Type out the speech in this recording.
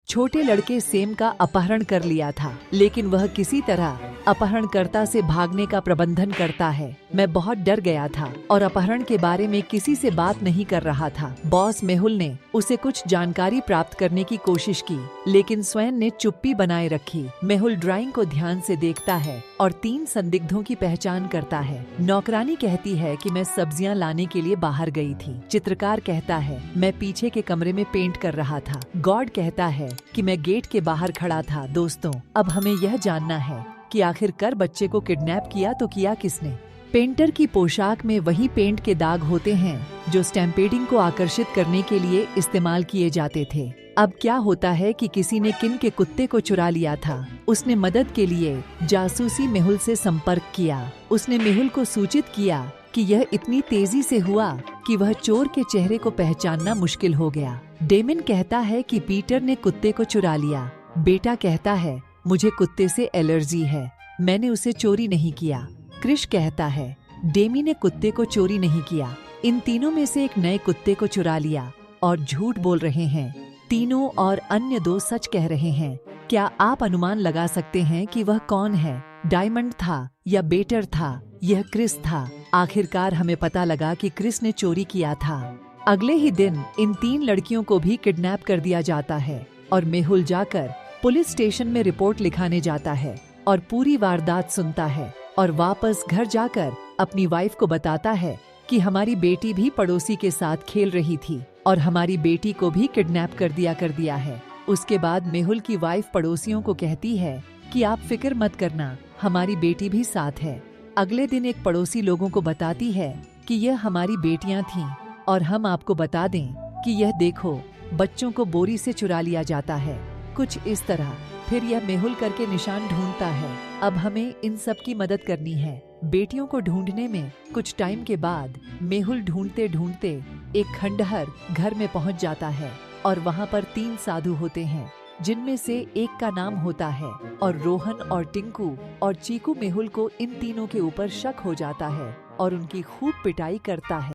छोटे लड़के सेम का अपहरण कर लिया था, लेकिन वह किसी तरह अपहरणकर्ता से भागने का प्रबंधन करता है। मैं बहुत डर गया था और अपहरण के बारे में किसी से बात नहीं कर रहा था। बॉस मेहुल ने उसे कुछ जानकारी प्राप्त करने की कोशिश की, लेकिन स्वयं ने चुप्पी बनाए रखी। मेहुल ड्राइंग को ध्यान से देखता है और 3 संदिग्धों की पहचान करता है। नौकरानी कहती है कि मैं सब्जियां लाने के लिए बाहर गई थी। चित्रकार कहता है मैं पीछे के कमरे में पेंट कर रहा था। गॉड कहता है कि मैं गेट के बाहर खड़ा था। दोस्तों, अब हमें यह जानना है कि आखिरकार बच्चे को किडनैप किया तो किया किसने। पेंटर की पोशाक में वही पेंट के दाग होते हैं जो स्टैम्पेडिंग को आकर्षित करने के लिए इस्तेमाल किए जाते थे। अब क्या होता है कि किसी ने किन के कुत्ते को चुरा लिया था। उसने मदद के लिए जासूसी मेहुल से संपर्क किया। उसने मेहुल को सूचित किया कि यह इतनी तेजी से हुआ कि वह चोर के चेहरे को पहचानना मुश्किल हो गया। डेमिन कहता है कि पीटर ने कुत्ते को चुरा लिया। बेटा कहता है मुझे कुत्ते से एलर्जी है, मैंने उसे चोरी नहीं किया। क्रिश कहता है डेमी ने कुत्ते को चोरी नहीं किया। इन तीनों में से एक नए कुत्ते को चुरा लिया और झूठ बोल रहे हैं। तीनों और अन्य 2 सच कह रहे हैं। क्या आप अनुमान लगा सकते हैं कि वह कौन है? डायमंड था या बेटर था? यह क्रिस था। आखिरकार हमें पता लगा कि क्रिस ने चोरी किया था। अगले ही दिन इन 3 लड़कियों को भी किडनैप कर दिया जाता है और मेहुल जाकर पुलिस स्टेशन में रिपोर्ट लिखाने जाता है और पूरी वारदात सुनता है और वापस घर जाकर अपनी वाइफ को बताता है कि हमारी बेटी भी पड़ोसी के साथ खेल रही थी और हमारी बेटी को भी किडनैप कर दिया है। उसके बाद मेहुल की वाइफ पड़ोसियों को कहती है कि आप फिक्र मत करना, हमारी बेटी भी साथ है। अगले दिन एक पड़ोसी लोगों को बताती है कि यह हमारी बेटियां थीं और हम आपको बता दें कि यह देखो, बच्चों को बोरी से चुरा लिया जाता है। कुछ इस तरह। फिर यह मेहुल करके निशान ढूंढता है। अब हमें इन सब की मदद करनी है। बेटियों को ढूंढने में कुछ टाइम के बाद मेहुल ढूंढते ढूंढते एक खंडहर घर में पहुंच जाता है और वहां पर 3 साधु होते हैं, जिनमें से एक का नाम होता है और रोहन और टिंकू और चीकू मेहुल को इन तीनों के ऊपर शक हो जाता है और उनकी खूब पिटाई करता है।